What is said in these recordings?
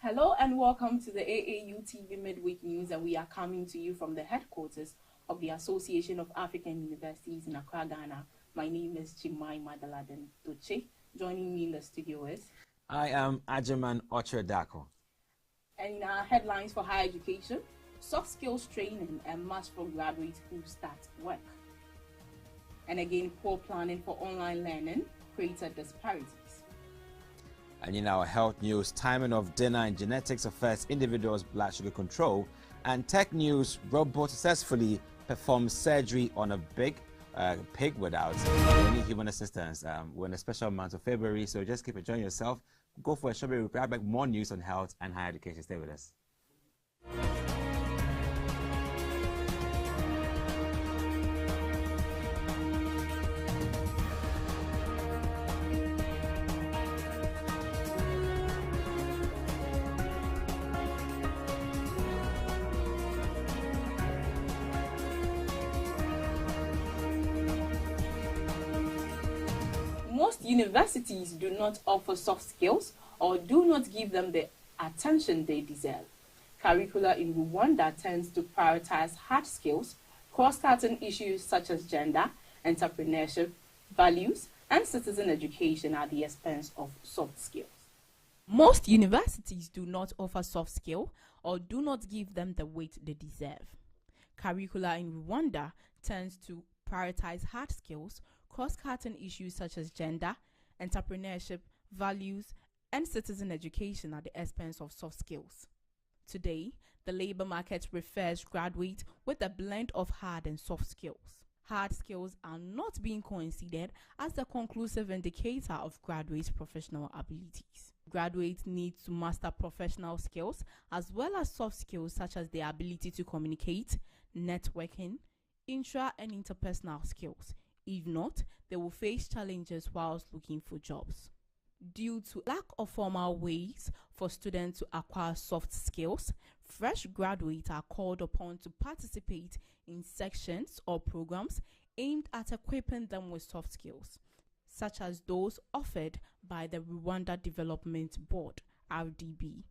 Hello and welcome to the AAU TV Mid-Week News, and we are coming to you from the headquarters of the Association of African Universities in Accra, Ghana. My name is Jemima Deladem Dotsey. Joining me in the studio is... I am Agyemang Okyere Darko. And in our headlines for higher education, soft skills training and must for graduates who start work. And again, poor planning for online learning created disparities. And in our health news, timing of dinner and genetics affects individuals' blood sugar control. And tech news, robot successfully performs surgery on a big pig without any human assistance. We're in a special month of February, so just keep enjoying yourself. Go for a short break. We'll be back. More news on health and higher education. Stay with us. Most universities do not offer soft skills or do not give them the attention they deserve. Curricula in Rwanda tends to prioritize hard skills, cross-cutting issues such as gender, entrepreneurship, values, and citizen education at the expense of soft skills. Most universities do not offer soft skill or do not give them the weight they deserve. Curricula in Rwanda tends to prioritize hard skills, cross-cutting issues such as gender, entrepreneurship, values, and citizen education at the expense of soft skills. Today, the labor market prefers graduates with a blend of hard and soft skills. Hard skills are not being considered as the conclusive indicator of graduates' professional abilities. Graduates need to master professional skills as well as soft skills such as the ability to communicate, networking, intra- and interpersonal skills. If not, they will face challenges whilst looking for jobs. Due to lack of formal ways for students to acquire soft skills, fresh graduates are called upon to participate in sections or programs aimed at equipping them with soft skills, such as those offered by the Rwanda Development Board, RDB,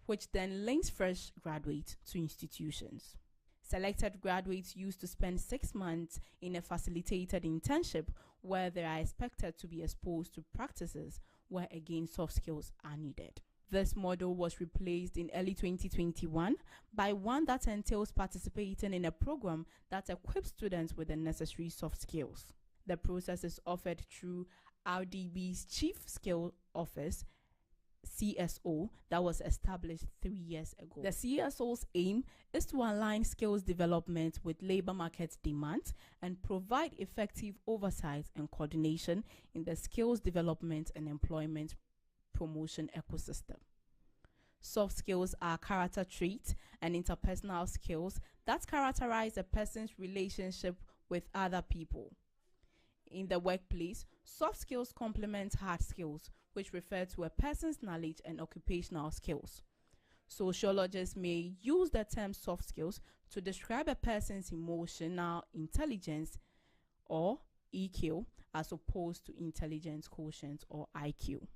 which then links fresh graduates to institutions. Selected graduates used to spend 6 months in a facilitated internship where they are expected to be exposed to practices where again soft skills are needed. This model was replaced in early 2021 by one that entails participating in a program that equips students with the necessary soft skills. The process is offered through RDB's Chief Skill Office, CSO, that was established 3 years ago. The CSO's aim is to align skills development with labor market demands and provide effective oversight and coordination in the skills development and employment promotion ecosystem. Soft skills are character traits and interpersonal skills that characterize a person's relationship with other people. In the workplace, soft skills complement hard skills, which refer to a person's knowledge and occupational skills. Sociologists may use the term soft skills to describe a person's emotional intelligence, or EQ, as opposed to intelligence quotient, or IQ.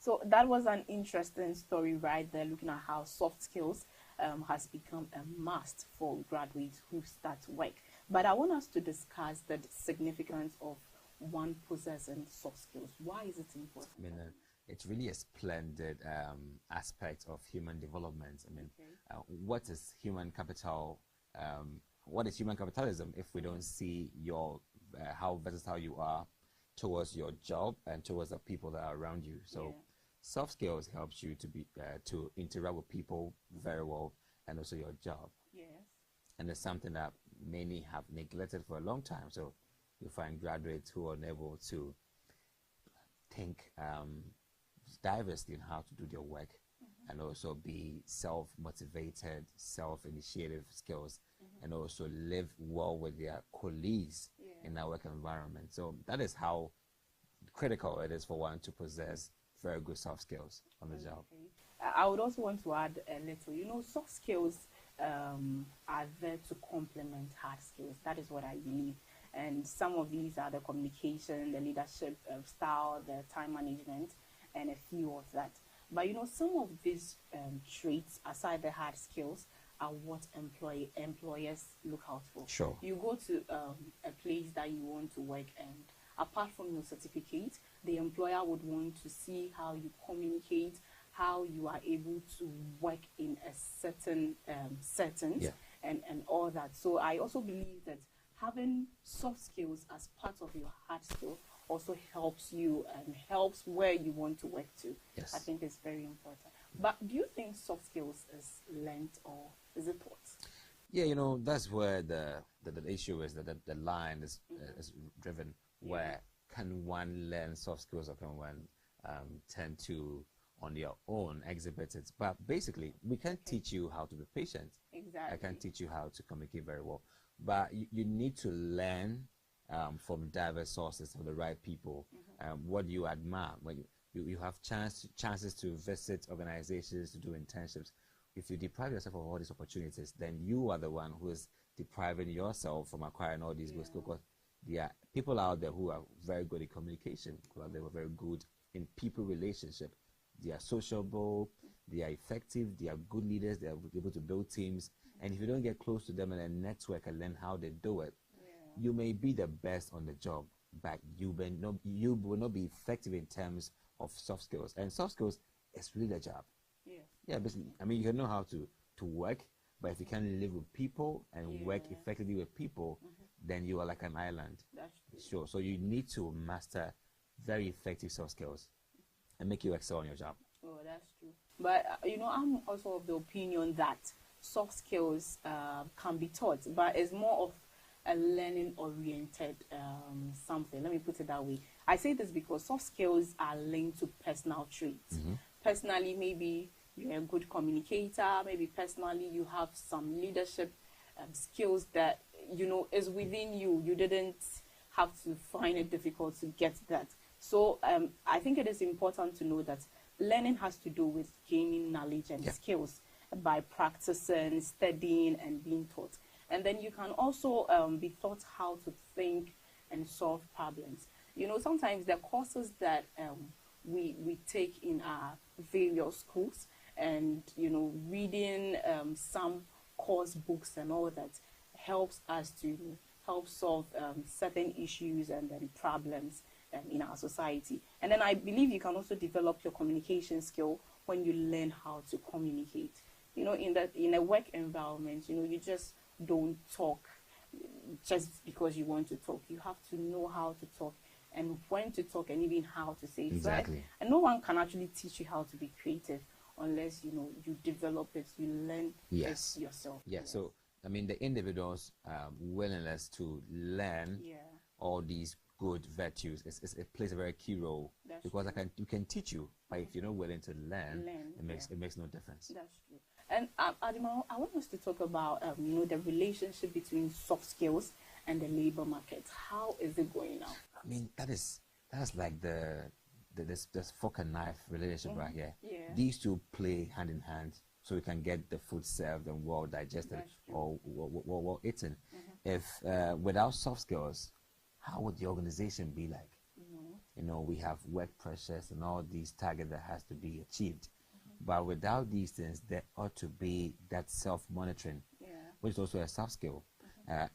So that was an interesting story right there, looking at how soft skills has become a must for graduates who start work. But I want us to discuss the significance of one possessing soft skills. Why is it important? I mean, it's really a splendid aspect of human development. I mean, what is human capital? What is human capitalism if we don't see your how versatile you are towards your job and towards the people that are around you? So, soft skills helps you to be to interact with people very well, and also your job. Yes. And it's something that many have neglected for a long time. So you find graduates who are unable to think diversely in how to do their work, and also be self-motivated, self-initiative skills, and also live well with their colleagues in our work environment. So that is how critical it is for one to possess very good soft skills on the job. I would also want to add a little, soft skills are there to complement hard skills. That is what I believe. And some of these are the communication, the leadership style, the time management, and a few of that. But some of these traits, aside the hard skills, are what employers look out for. Sure. You go to a place that you want to work, and apart from your certificate, the employer would want to see how you communicate, how you are able to work in a certain setting, and all that. So I also believe that having soft skills as part of your hard skill also helps you and helps where you want to work to. Yes. I think it's very important. But do you think soft skills is learned or is it taught? Yeah, that's where the issue is, that the line is driven. Where can one learn soft skills, or can one tend to on their own exhibit it? But basically, we can teach you how to be patient. Exactly. I can teach you how to communicate very well, but you need to learn from diverse sources, from the right people. What you admire when you have chances to visit organizations, to do internships. If you deprive yourself of all these opportunities, then you are the one who is depriving yourself from acquiring all these good skills. Because there are people out there who are very good in communication, who are very good in people relationship. They are sociable, they are effective, they are good leaders, they are able to build teams. And if you don't get close to them and then network and learn how they do it, you may be the best on the job, but you will not be effective in terms of soft skills. And soft skills is really a job. Yeah, basically. I mean, you can know how to work, but if you can't live with people and work effectively with people, then you are like an island. That's true. Sure. So you need to master very effective soft skills and make you excel on your job. Oh, that's true. But I'm also of the opinion that soft skills can be taught, but it's more of a learning-oriented something. Let me put it that way. I say this because soft skills are linked to personal traits. Personally, maybe you're a good communicator. Maybe personally, you have some leadership skills that is within you. You didn't have to find it difficult to get that. So I think it is important to know that learning has to do with gaining knowledge and skills by practicing, studying, and being taught. And then you can also be taught how to think and solve problems. Sometimes the courses that we take in our various schools, and reading some course books and all that helps us to help solve certain issues and then problems in our society. And then I believe you can also develop your communication skill when you learn how to communicate. In a work environment, you just don't talk just because you want to talk. You have to know how to talk and when to talk and even how to say it. Exactly. Right? And no one can actually teach you how to be creative unless you develop it, you learn it yourself. So I mean, the individual's willingness to learn all these good virtues it plays a very key role. That's because true. you can teach you, but if you're not willing to learn, it makes no difference. That's true. And Agyemang, I want us to talk about the relationship between soft skills and the labor market. How is it going now? I mean, that's like this fork and knife relationship right here. Yeah. These two play hand in hand, so we can get the food served and well digested or well eaten. If without soft skills, how would the organization be like? We have work pressures and all these targets that has to be achieved. But without these things, there ought to be that self-monitoring, which is also a soft skill,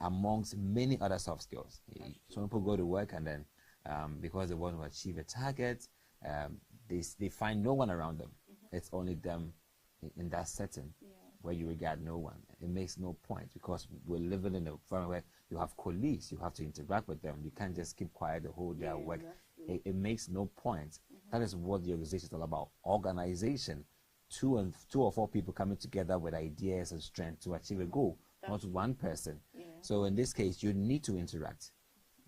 amongst many other soft skills. Some people go to work and then because they want to achieve a target, they find no one around them. It's only them in that setting where you regard no one. It makes no point because we're living in a environment where you have colleagues, you have to interact with them. You can't just keep quiet the whole day at work. It makes no point. That is what the organization is all about. Organization, two or four people coming together with ideas and strength to achieve a goal, not one person. So in this case, you need to interact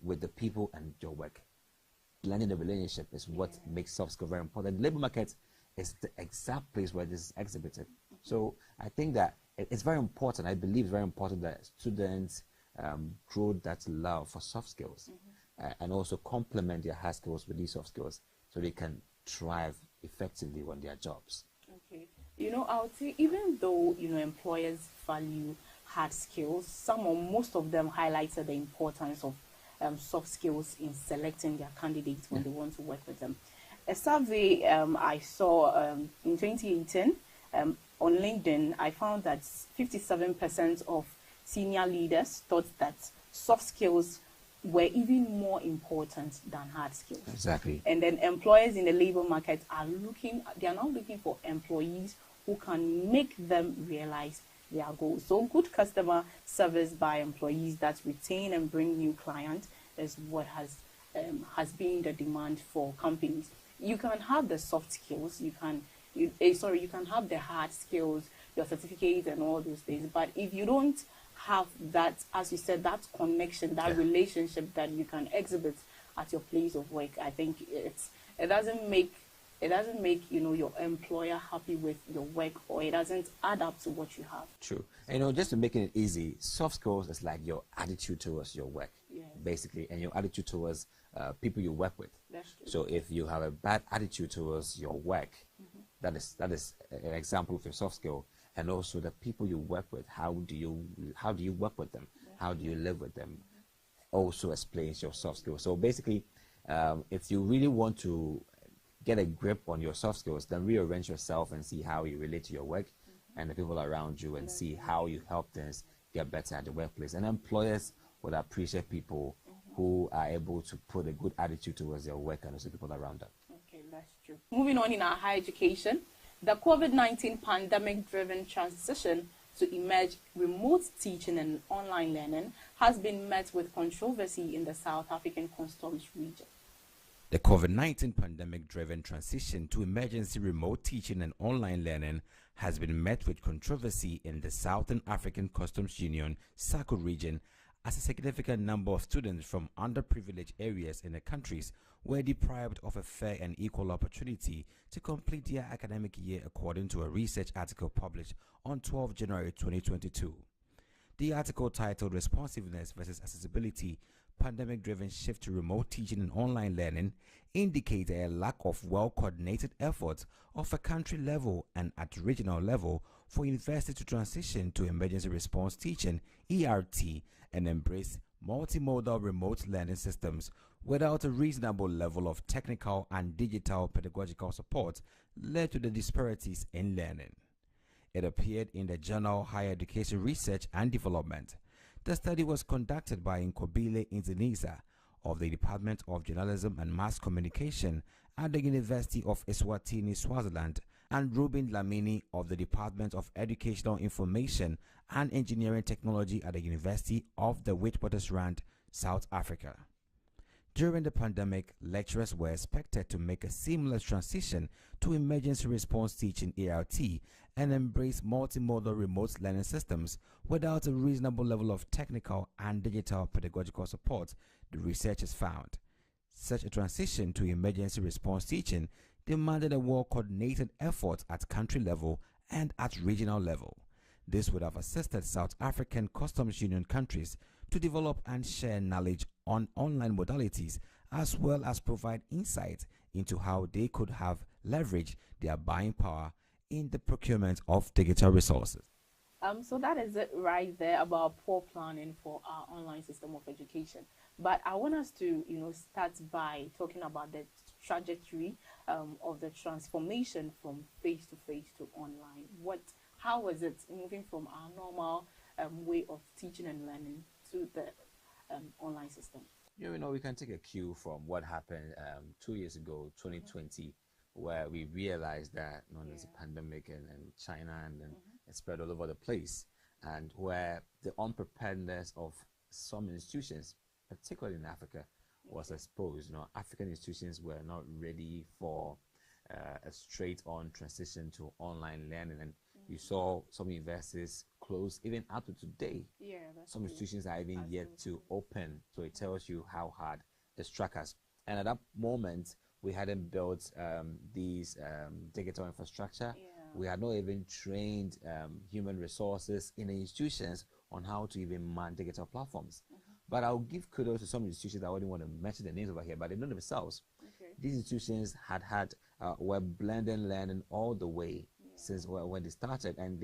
with the people and your work. Learning the relationship is what makes soft skills very important. The labor market is the exact place where this is exhibited. So I think that it's very important. I believe it's very important that students grow that love for soft skills and also complement their hard skills with these soft skills so they can thrive effectively on their jobs. Okay. I would say even though, employers value hard skills, some or most of them highlighted the importance of soft skills in selecting their candidates when they want to work with them. A survey I saw in 2018 on LinkedIn, I found that 57% of senior leaders thought that soft skills were even more important than hard skills. Exactly. And then employers in the labor market are now looking for employees who can make them realize their goals. So good customer service by employees that retain and bring new clients is what has been the demand for companies. You can have the soft skills, you can have the hard skills, your certificate and all those things, but if you don't have that, as you said, that connection, that relationship that you can exhibit at your place of work, I think it doesn't make your employer happy with your work, or it doesn't add up to what you have. True. And just to make it easy, soft skills is like your attitude towards your work, basically, and your attitude towards people you work with. That's true. So if you have a bad attitude towards your work, that is an example of your soft skill. And also the people you work with, how do you work with them? How do you live with them? Also explains your soft skills. So basically, if you really want to get a grip on your soft skills, then rearrange yourself and see how you relate to your work and the people around you, and see how you help them get better at the workplace. And employers would appreciate people who are able to put a good attitude towards their work and also people around them. Okay, that's true. Moving on in our higher education, the COVID-19 pandemic-driven transition to emerge remote teaching and online learning has been met with controversy in the South African Customs region. The COVID-19 pandemic-driven transition to emergency remote teaching and online learning has been met with controversy in the Southern African Customs Union SACU region, as a significant number of students from underprivileged areas in the countries were deprived of a fair and equal opportunity to complete their academic year, according to a research article published on 12 January 2022. The article, titled Responsiveness versus Accessibility, Pandemic-Driven Shift to Remote Teaching and Online Learning, indicates a lack of well-coordinated efforts of a country level and at regional level for universities to transition to emergency response teaching, ERT, and embrace multimodal remote learning systems without a reasonable level of technical and digital pedagogical support led to the disparities in learning. It appeared in the journal Higher Education Research and Development. The study was conducted by Nkobile Inziniza of the Department of Journalism and Mass Communication at the University of Eswatini, Swaziland, and Ruben Lamini of the Department of Educational Information and Engineering Technology at the University of the Witwatersrand, South Africa. During the pandemic, lecturers were expected to make a seamless transition to emergency response teaching, ERT, and embrace multimodal remote learning systems without a reasonable level of technical and digital pedagogical support, the researchers found. Such a transition to emergency response teaching demanded a well-coordinated effort at country level and at regional level. This would have assisted South African Customs Union countries to develop and share knowledge on online modalities, as well as provide insight into how they could have leveraged their buying power in the procurement of digital resources. So that is it right there about poor planning for our online system of education. But I want us to, start by talking about the trajectory of the transformation from face-to-face to online. How was it moving from our normal way of teaching and learning to the online system? We can take a cue from what happened 2 years ago, 2020, where we realized that there's a pandemic in China and then it spread all over the place, and where the unpreparedness of some institutions, particularly in Africa, was exposed. African institutions were not ready for a straight-on transition to online learning, and you saw some universities close even up to today. Some institutions are even yet to open, so it tells you how hard it struck us. And at that moment, we hadn't built these digital infrastructure. We had not even trained human resources in the institutions on how to even man digital platforms. But I'll give kudos to some institutions. I wouldn't want to mention the names over here, but they know themselves. These institutions were blending learning all the way since when they started, and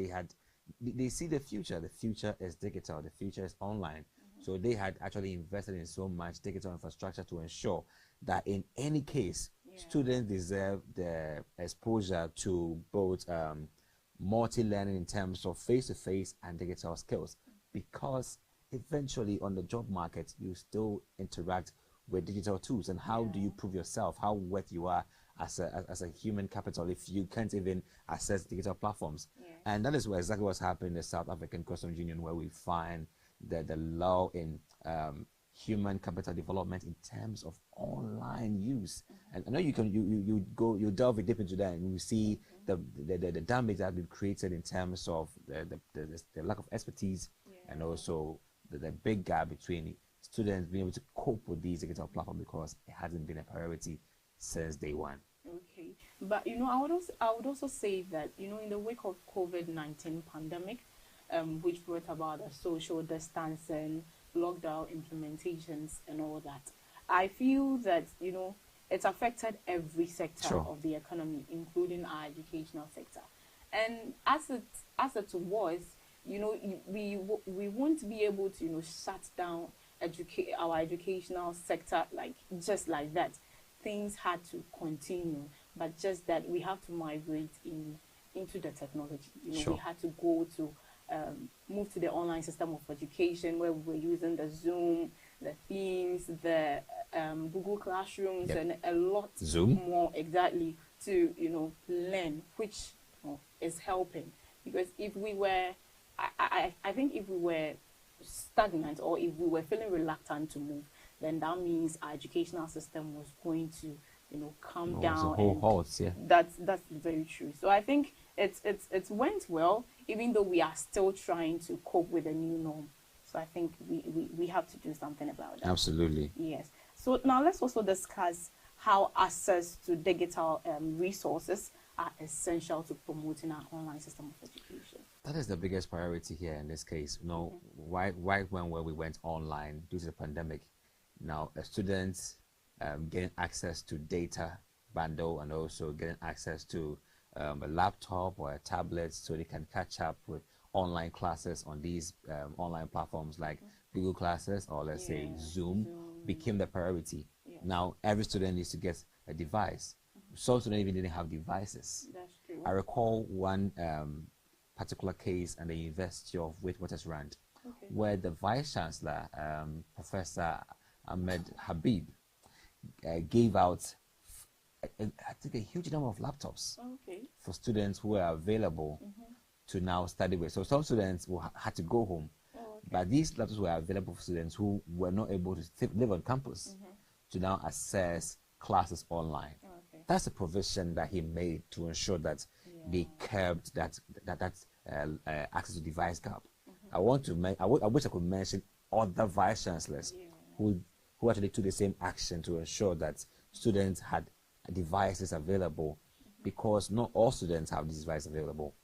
they see the future. The future is digital. The future is online. So they had actually invested in so much digital infrastructure to ensure that in any case Students deserve the exposure to both multi-learning in terms of face-to-face and digital skills, because eventually on the job market you still interact with digital tools. And how do you prove yourself, how worth you are as a human capital if you can't even access digital platforms? And that is exactly what's happening in the South African Customs Union, where we find that the law in human capital development in terms of online use. And I know you delve deep into that, and you see the damage that we've created in terms of the lack of expertise, and also the big gap between students being able to cope with these digital platforms, because it hasn't been a priority since day one. Okay, but I would also say that, in the wake of COVID-19 pandemic, which brought about a social distancing, lockdown implementations, and all that, I feel that it's affected every sector of the economy, including our educational sector. And as it was, we won't be able to shut down our educational sector just like that. Things had to continue, but just that we have to migrate into the technology. We had to go to move to the online system of education, where we were using the Zoom, the Teams, the Google Classrooms, and a lot more to learn, which is helping. Because if we were, I think if we were stagnant, or if we were feeling reluctant to move, then that means our educational system was going to come down. That's very true. So I think it's went well, even though we are still trying to cope with the new norm. So I think we have to do something about that. Absolutely. Yes. So now let's also discuss how access to digital resources are essential to promoting our online system of education. That is the biggest priority here in this case. Why when we went online due to the pandemic, now students getting access to data bundle, and also getting access to a laptop or a tablet, so they can catch up with online classes on these online platforms like Google Classes, or let's say Zoom, became the priority. Now every student needs to get a device. Some students even didn't have devices. That's true. I recall one particular case at the University of Witwatersrand, where the Vice Chancellor, Professor Ahmed Habib, gave out I think a huge number of laptops for students who are available to now study with. So some students had to go home, but these laptops were available for students who were not able to live on campus to now access classes online. That's a provision that he made to ensure that they curbed that access to device gap. I wish I could mention other vice chancellors who actually took the same action to ensure that students had devices available, because not all students have these devices available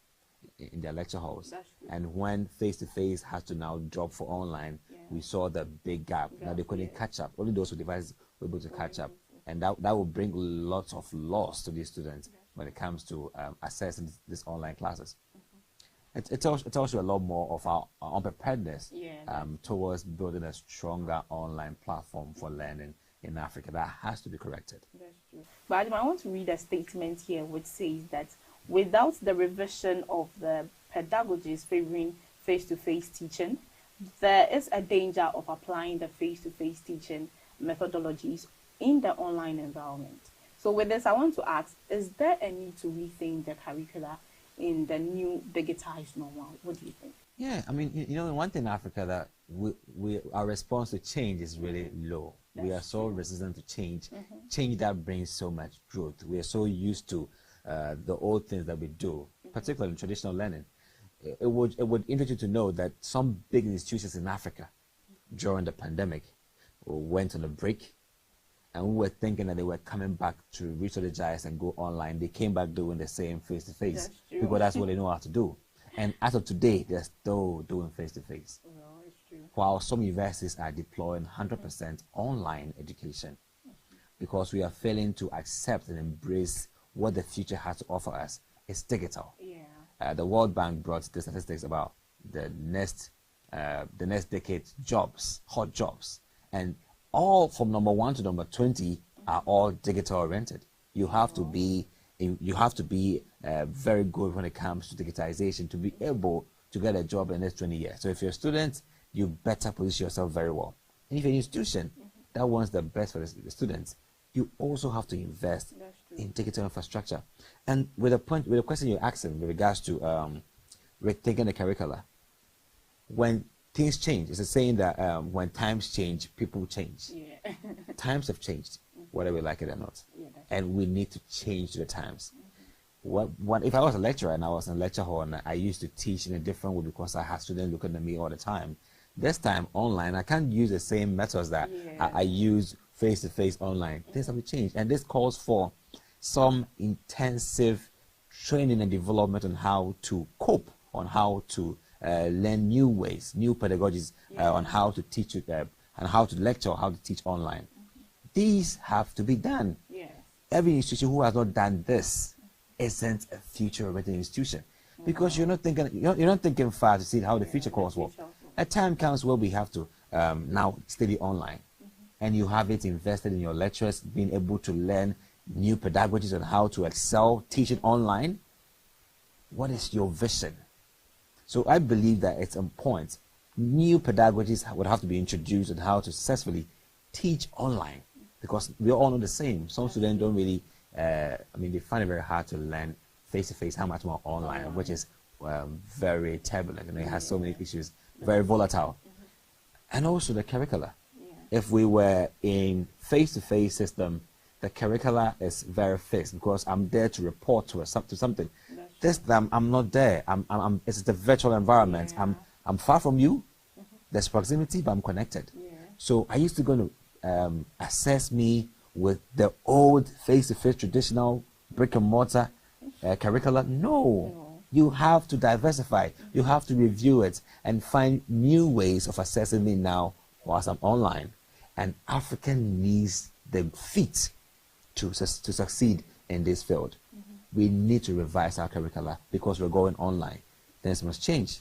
in their lecture halls. And when face-to-face has to now drop for online, we saw the big gap. Now they couldn't catch up. Only those with devices were able to catch up. And that will bring lots of loss to these students when it comes to accessing these online classes. It tells you a lot more of our unpreparedness towards building a stronger online platform for learning in Africa. That has to be corrected. That's true. But I want to read a statement here which says that without the revision of the pedagogies favoring face-to-face teaching, there is a danger of applying the face-to-face teaching methodologies in the online environment. So with this, I want to ask, is there a need to rethink the curricula in the new digitized normal? What do you think? Yeah, I mean, one thing in Africa that our response to change is really low. We are so resistant to change. Change that brings so much growth. We are so used to the old things that we do, particularly in traditional learning. It would interest you to know that some big institutions in Africa during the pandemic went on a break, and we were thinking that they were coming back to re-strategize and go online. They came back doing the same face-to-face because that's what they know how to do. And as of today, they're still doing face-to-face. While some universities are deploying 100% online education, because we are failing to accept and embrace what the future has to offer us. It's digital. The World Bank brought the statistics about the next decade jobs, hot jobs, and all from number 1 to number 20 are all digital oriented. You have to be very good when it comes to digitization to be able to get a job in the next 20 years. So if you're a student, you better position yourself very well. And if you're an institution that wants the best for the students, you also have to invest in digital infrastructure. And with the question you're asking with regards to rethinking the curricula, when things change, it's a saying that when times change, people change. Yeah. Times have changed, whether we like it or not. Yeah, and we need to change to the times. What if I was a lecturer and I was in a lecture hall and I used to teach in a different way because I had students looking at me all the time? This time online, I can't use the same methods that I use face-to-face online. Things have to change, and this calls for some intensive training and development on how to cope, on how to learn new ways, new pedagogies, on how to teach and how to lecture, how to teach online. These have to be done. Every institution who has not done this isn't a future-oriented institution, because you're not thinking far to see how the future calls for. A time comes where we have to now study online, and you have it invested in your lecturers being able to learn new pedagogies on how to excel teaching online. What is your vision? So I believe that it's on point. New pedagogies would have to be introduced on how to successfully teach online, because we all know the same. Some students don't really, they find it very hard to learn face-to-face, how much more online, which is very turbulent, and it has so many issues, very volatile. And also the curricula. If we were in face-to-face system, the curricula is very fixed, because I'm there to report to something. This time I'm not there. It's the virtual environment. I'm far from you. There's proximity, but I'm connected. So are you still going to assess me with the old face-to-face traditional brick and mortar curricula? No. You have to diversify. You have to review it and find new ways of assessing me now whilst I'm online. And Africa needs the feet to succeed in this field. We need to revise our curricula because we're going online. Things must change.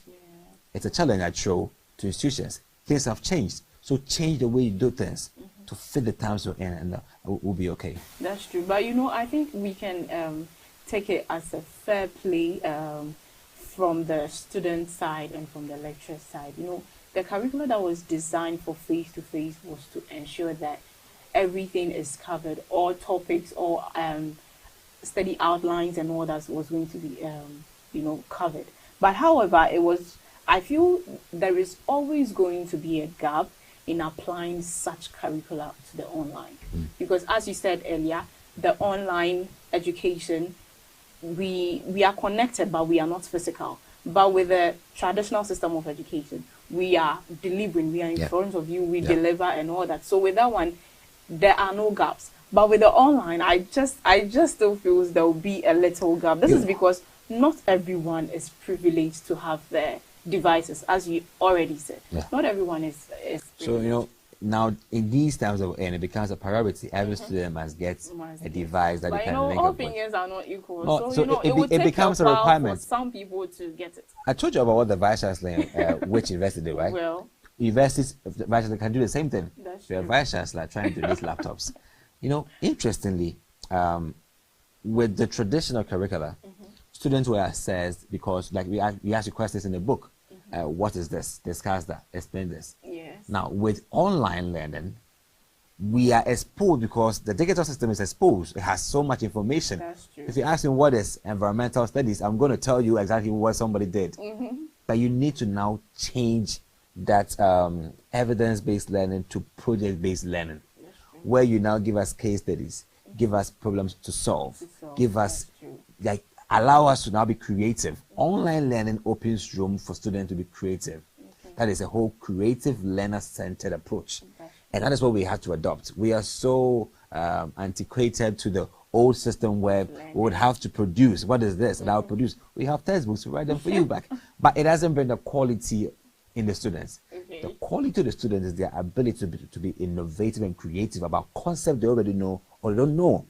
It's a challenge I throw to institutions. Things have changed. So change the way you do things to fit the times we're in, and we'll be okay. That's true. But, I think we can take it as a fair play from the student side and from the lecturer side. The curriculum that was designed for face-to-face was to ensure that everything is covered, all topics, all study outlines and all that was going to be, covered. But however, I feel there is always going to be a gap in applying such curricula to the online. Because as you said earlier, the online education, we are connected, but we are not physical. But with the traditional system of education, we are delivering, we are in front of you, we deliver and all that. So with that one, there are no gaps. But with the online, I just still feel there will be a little gap. This is because not everyone is privileged to have their devices, as you already said. Not everyone is privileged. So, now in these times it becomes a priority. Every student must get a device that they can link all up with. opinions are not equal. No, so it becomes a requirement for some people to get it. I told you about what the vice chancellor which university did, right? Well, universities, the vice chancellor can do the same thing. That's true. The true. vice chancellor trying to release laptops. Interestingly, with the traditional curricula, students were assessed because, like we asked you questions in the book. What is this? Discuss that. Explain this. Now, with online learning, we are exposed because the digital system is exposed. It has so much information. That's true. If you ask me what is environmental studies, I'm going to tell you exactly what somebody did. But you need to now change that evidence-based learning to project-based learning, where you now give us case studies, give us problems to solve, give us, allow us to now be creative. Online learning opens room for students to be creative. That is a whole creative learner-centered approach. And that is what we have to adopt. We are so antiquated to the old system where we would have to produce. What is this? And I'll produce. We have textbooks, we write them for you back. But it doesn't bring the quality in the students. The quality of the students is their ability to be innovative and creative about concepts they already know or they don't know,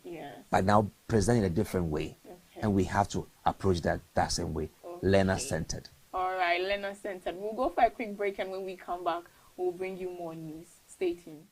but now present in a different way. And we have to approach that same way, learner-centered. All right, learner-centered. We'll go for a quick break, and when we come back, we'll bring you more news. Stay tuned.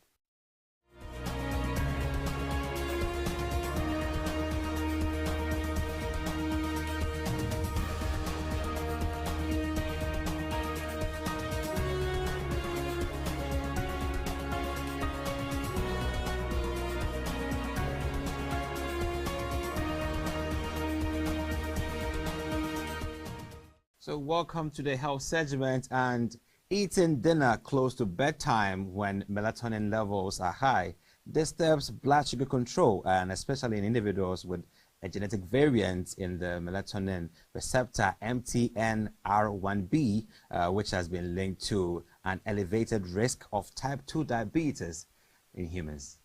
So welcome to the health segment. And eating dinner close to bedtime when melatonin levels are high disturbs blood sugar control, and especially in individuals with a genetic variant in the melatonin receptor MTNR1B, which has been linked to an elevated risk of type 2 diabetes in humans.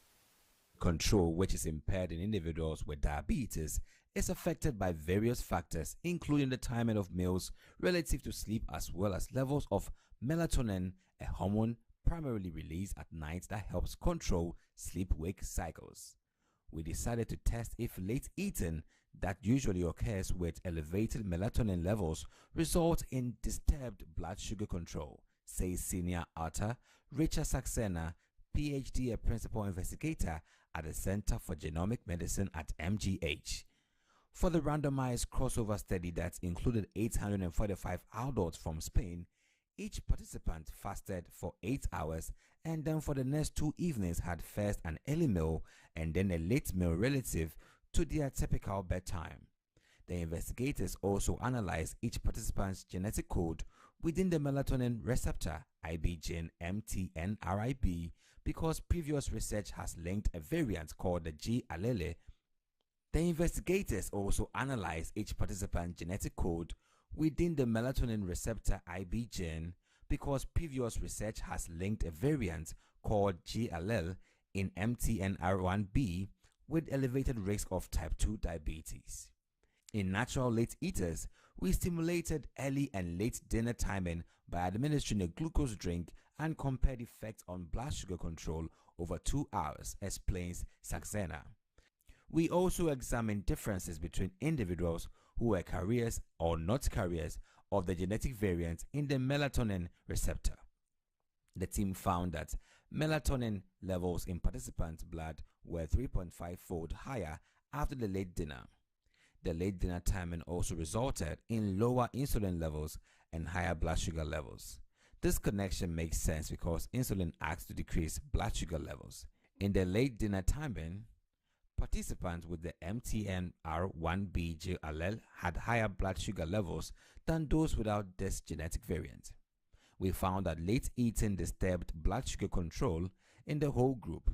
Control, which is impaired in individuals with diabetes, is affected by various factors, including the timing of meals relative to sleep, as well as levels of melatonin, a hormone primarily released at night that helps control sleep-wake cycles. We decided to test if late eating that usually occurs with elevated melatonin levels results in disturbed blood sugar control, says senior author Richard Saxena, PhD, a principal investigator at the Center for Genomic Medicine at MGH. For the randomized crossover study that included 845 adults from Spain, each participant fasted for 8 hours and then for the next 2 evenings had first an early meal and then a late meal relative to their typical bedtime. The investigators also analyzed each participant's genetic code within the melatonin receptor IB gene MTNRIB because previous research has linked a variant called the G allele. The investigators also analyzed each participant's genetic code within the melatonin receptor IB gene because previous research has linked a variant called G allele in MTNR1B with elevated risk of type 2 diabetes. In natural late eaters, we stimulated early and late dinner timing by administering a glucose drink and compared effects on blood sugar control over 2 hours, explains Saxena. We also examined differences between individuals who were carriers or not carriers of the genetic variant in the melatonin receptor. The team found that melatonin levels in participants' blood were 3.5-fold higher after the late dinner. The late dinner timing also resulted in lower insulin levels and higher blood sugar levels. This connection makes sense because insulin acts to decrease blood sugar levels. In the late dinner timing, participants with the MTNR1B gene allele had higher blood sugar levels than those without this genetic variant. We found that late eating disturbed blood sugar control in the whole group.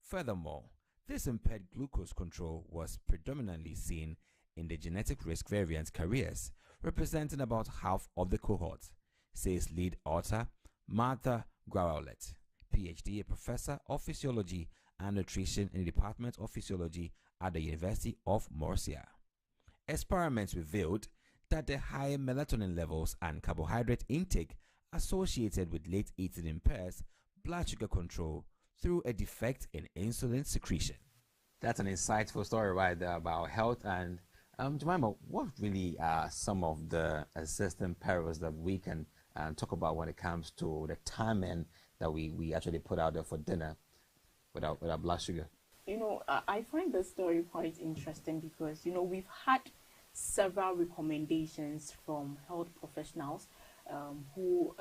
Furthermore, this impaired glucose control was predominantly seen in the genetic risk variant carriers, representing about half of the cohort, says lead author Martha Graulet, PhD, a professor of physiology and nutrition in the Department of Physiology at the University of Murcia. Experiments revealed that the high melatonin levels and carbohydrate intake associated with late eating impairs blood sugar control through a defect in insulin secretion. That's an insightful story right there about health. And Jemima, what really are some of the existing perils that we can talk about when it comes to the timing that we actually put out there for dinner without blood sugar? You know, I find this story quite interesting because, you know, we've had several recommendations from health professionals who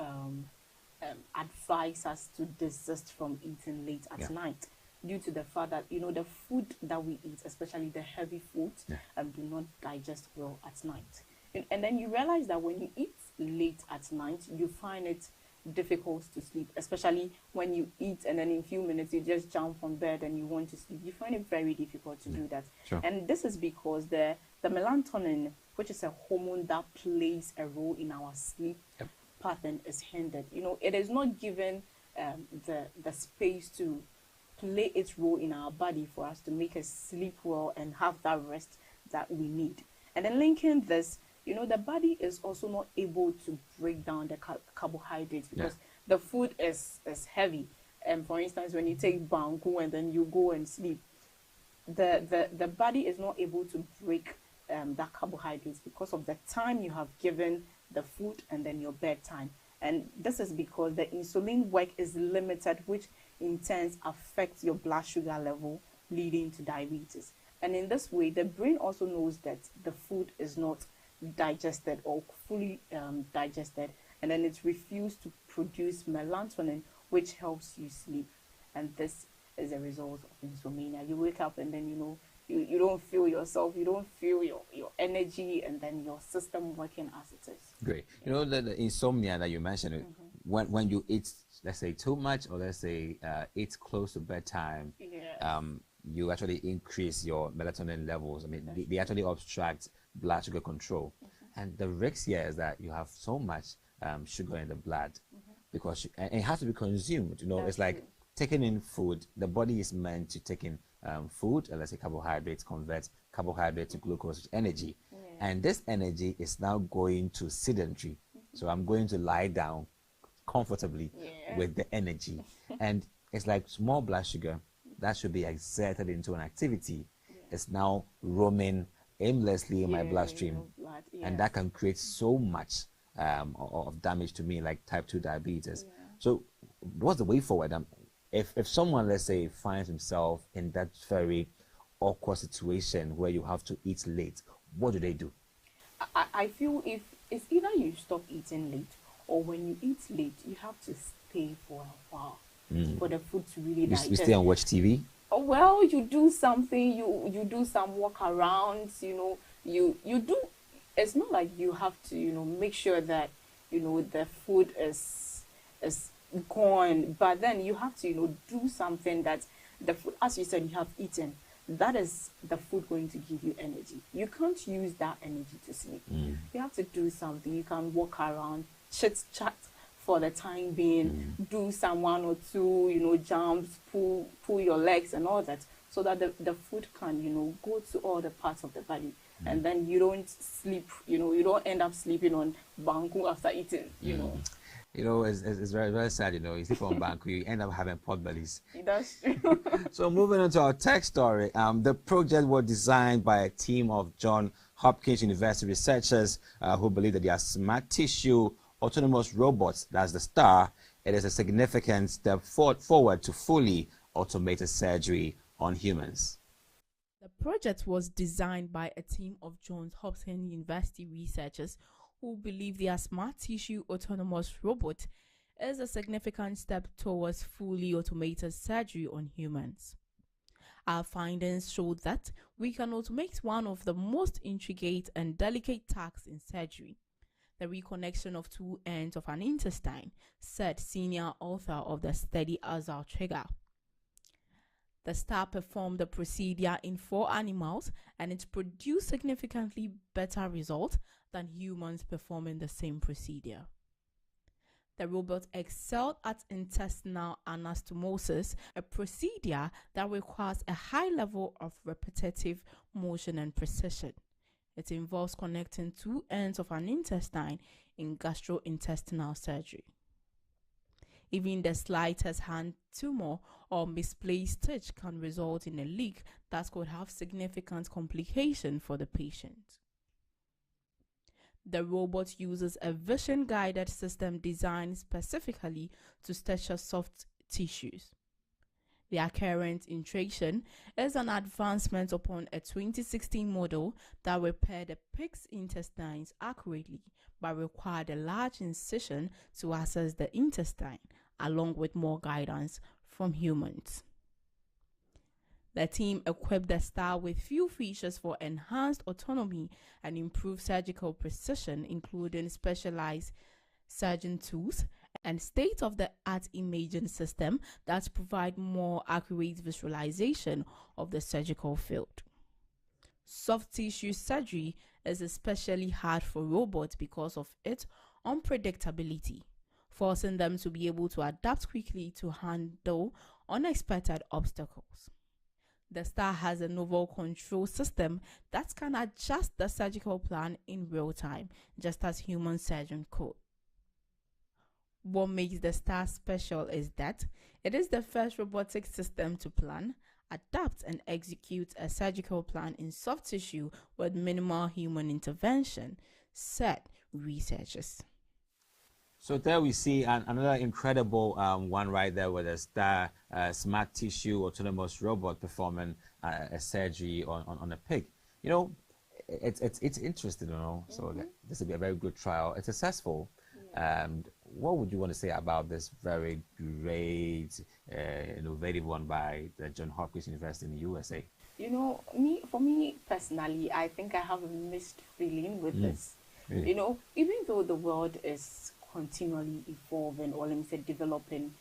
advise us to desist from eating late at night due to the fact that, you know, the food that we eat, especially the heavy foods, do not digest well at night. And then you realize that when you eat late at night, you find it difficult to sleep, especially when you eat and then in a few minutes you just jump from bed and you want to sleep. You find it very difficult to do that. Sure. And this is because the melatonin, which is a hormone that plays a role in our sleep pattern, is hindered. You know, it is not given the space to play its role in our body for us to make us sleep well and have that rest that we need. And then linking this, you know, the body is also not able to break down the carbohydrates because the food is heavy. And for instance, when you take banku and then you go and sleep, the body is not able to break that carbohydrates because of the time you have given the food and then your bedtime. And this is because the insulin work is limited, which in turn affects your blood sugar level, leading to diabetes. And in this way, the brain also knows that the food is not digested or fully digested, and then it's refused to produce melatonin, which helps you sleep. And this is a result of insomnia. You wake up and then, you know, you don't feel yourself, you don't feel your energy and then your system working as it is. Great. You know, the insomnia that you mentioned, when you eat, let's say, too much, or let's say eat close to bedtime, you actually increase your melatonin levels. I mean, they actually obstruct blood sugar control. And the risk here is that you have so much sugar in the blood because and it has to be consumed. You know, it's like taking in food. The body is meant to take in food, let's say carbohydrates, convert carbohydrate to glucose, to energy. And this energy is now going to sedentary. So I'm going to lie down comfortably with the energy. And it's like small blood sugar that should be exerted into an activity. It's now roaming aimlessly in my bloodstream. And that can create so much of damage to me, like type 2 diabetes. So what's the way forward? If someone, let's say, finds himself in that very awkward situation where you have to eat late, what do they do? I feel if it's either you stop eating late, or when you eat late, you have to stay for a while for the food to really digest. You stay and watch TV? Oh, well, you do something, you do some walk arounds, you do. It's not like you have to, make sure that, the food is gone, but then you have to, do something that the food, as you said, you have eaten. That is the food going to give you energy. You can't use that energy to sleep. You have to do something. You can walk around, chit chat for the time being, do some 1 or 2, jumps, pull your legs and all that, so that the food can, go to all the parts of the body. And then you don't sleep, you don't end up sleeping on banku after eating, It's very, very sad, you sleep on banku, you end up having pot bellies. That's true. So moving on to our tech story, the project was designed by a team of Johns Hopkins University researchers who believe that their smart tissue autonomous robots, that's the STAR, it is a significant step forward to fully automated surgery on humans. The project was designed by a team of Johns Hopkins University researchers who believe their smart tissue autonomous robot is a significant step towards fully automated surgery on humans. Our findings show that we can automate one of the most intricate and delicate tasks in surgery, the reconnection of 2 ends of an intestine, said senior author of the study Azal Trigger. The STAR performed the procedure in 4 animals and it produced significantly better results than humans performing the same procedure. The robot excelled at intestinal anastomosis, a procedure that requires a high level of repetitive motion and precision. It involves connecting 2 ends of an intestine in gastrointestinal surgery. Even the slightest hand tumor or misplaced stitch can result in a leak that could have significant complications for the patient. The robot uses a vision-guided system designed specifically to stitch soft tissues. The current iteration is an advancement upon a 2016 model that repaired the pig's intestines accurately but required a large incision to access the intestine, along with more guidance from humans. The team equipped the STAR with few features for enhanced autonomy and improved surgical precision, including specialized surgeon tools and state-of-the-art imaging system that provide more accurate visualization of the surgical field. Soft tissue surgery is especially hard for robots because of its unpredictability, forcing them to be able to adapt quickly to handle unexpected obstacles. The STAR has a novel control system that can adjust the surgical plan in real time, just as human surgeons could. What makes the STAR special is that it is the first robotic system to plan, adapt, and execute a surgical plan in soft tissue with minimal human intervention, said researchers. So there we see another incredible one right there with a STAR smart tissue autonomous robot performing a surgery on a pig. It's interesting, So this will be a very good trial. It's successful. What would you want to say about this very great, innovative one by the Johns Hopkins University in the USA? You know, for me personally, I think I have a mixed feeling with this. Really? You know, even though the world is continually evolving, or let me say developing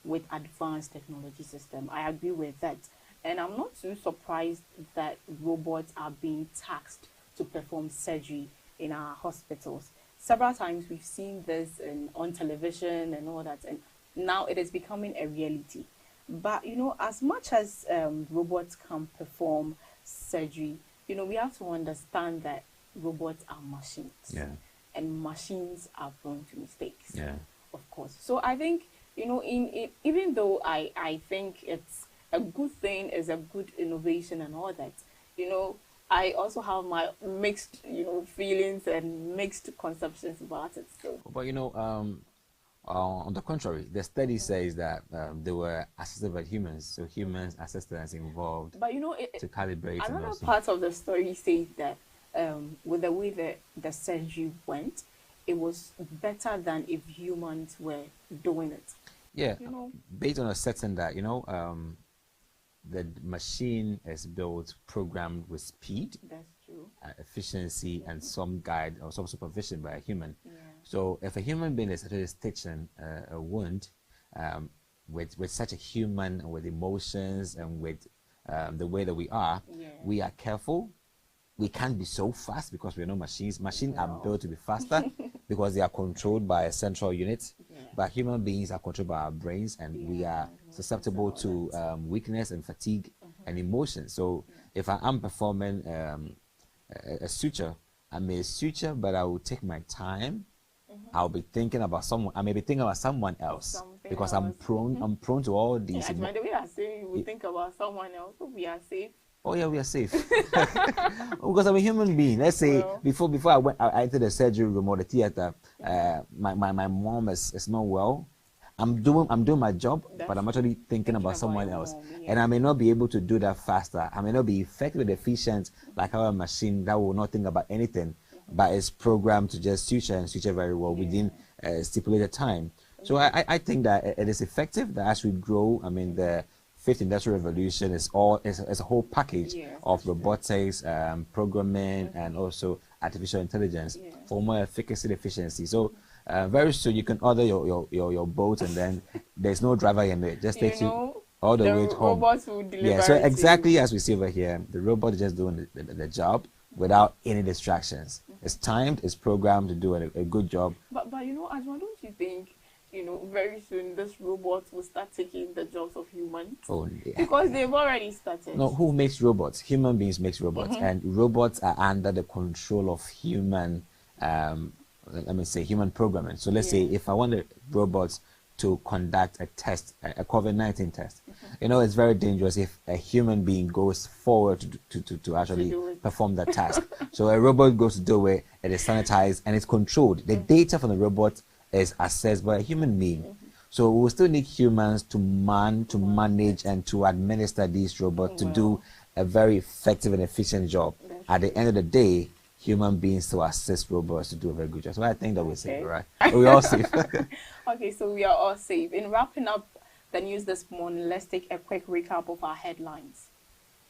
with advanced technology system, I agree with that. And I'm not too surprised that robots are being tasked to perform surgery in our hospitals. Several times we've seen this on television and all that, and now it is becoming a reality. But, you know, as much as robots can perform surgery, you know, we have to understand that robots are machines. Yeah. And machines are prone to mistakes. Yeah. Of course. So I think, you know, even though I think it's a good thing, is a good innovation and all that, you know, I also have my mixed, you know, feelings and mixed conceptions about it. So. But, you know, on the contrary, the study says that they were assisted by humans, so humans assistants involved but, you know, to calibrate. Another part of the story says that with the way the surgery went, it was better than if humans were doing it. Yeah, you know? Based on a setting that, you know, the machine is built, programmed with speed, that's true, efficiency, and some guide or some supervision by a human. yeah. So if a human being is actually stitching a wound with such a human, with emotions and with the way that we are, Yeah. we are careful. We can't be so fast because we're not machines. Machines are built to be faster because they are controlled by a central unit. Yeah. But human beings are controlled by our brains, and we are susceptible to weakness and fatigue and emotion. So if I am performing a suture, I may suture, but I will take my time. I'll be thinking about someone. I may be thinking about someone else because I'm prone to all these. Yeah, the way I say we think about someone else, so we are safe. Oh yeah, we are safe because I'm a human being. Let's say before I entered the surgery room or the theater, my mom is not well. I'm doing my job, but I'm actually thinking about someone else, and I may not be able to do that faster. I may not be effective and efficient like our machine that will not think about anything, but it's programmed to just suture and suture very well within stipulated time. So I think that it is effective. That as we grow, I mean the Fifth Industrial Revolution is a whole package of robotics, programming, and also artificial intelligence for more efficacy and efficiency. So very soon you can order your boat, and then there's no driver in it. Just takes you all the way home. Robots will deliver. Yeah, so exactly as we see over here, the robot is just doing the job without any distractions. It's timed, it's programmed to do a good job. But you know, Agyemang, don't you think, you know, very soon this robot will start taking the jobs of humans? Oh, yeah. Because they've already started. No, who makes robots? Human beings makes robots, and robots are under the control of human, let me say, human programming. So let's say if I want the robots to conduct a test, a COVID-19 test, you know, it's very dangerous if a human being goes forward to actually perform that task. So a robot goes to do it, it is sanitized, and it's controlled. The data from the robot is assessed by a human being. So we will still need humans to manage and to administer these robots to do a very effective and efficient job. At the end of the day, human beings to assist robots to do a very good job. So I think that we're safe, right? We're all safe. Okay, so we are all safe. In wrapping up the news this morning, let's take a quick recap of our headlines.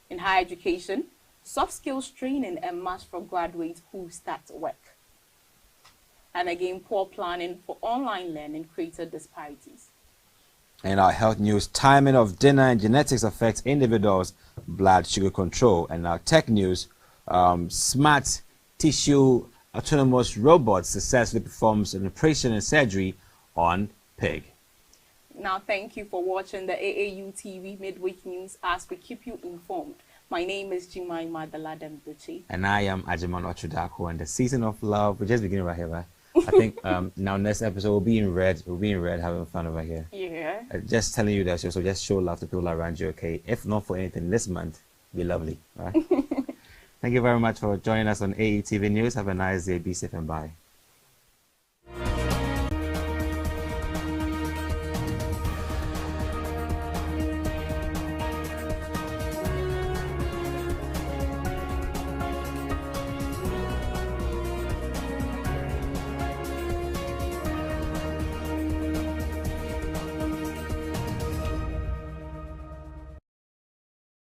In higher education, soft skills training a must for graduates who start work. And again, poor planning for online learning created disparities. In our health news, timing of dinner and genetics affects individuals' blood sugar control. And our tech news, smart tissue autonomous robots successfully performs an operation and surgery on pig. Now, thank you for watching the AAU TV Mid-Week News as we keep you informed. My name is Jemima, Deladem, Dotsey. And I am Agyemang, Darko, and the season of love, we're just beginning right here, right? I think now next episode we'll be in red. We'll be in red having fun over here. Yeah. Just telling you that, so just show love to people around you, okay? If not for anything, this month, be lovely, all right? Thank you very much for joining us on AAU TV News. Have a nice day. Be safe and bye.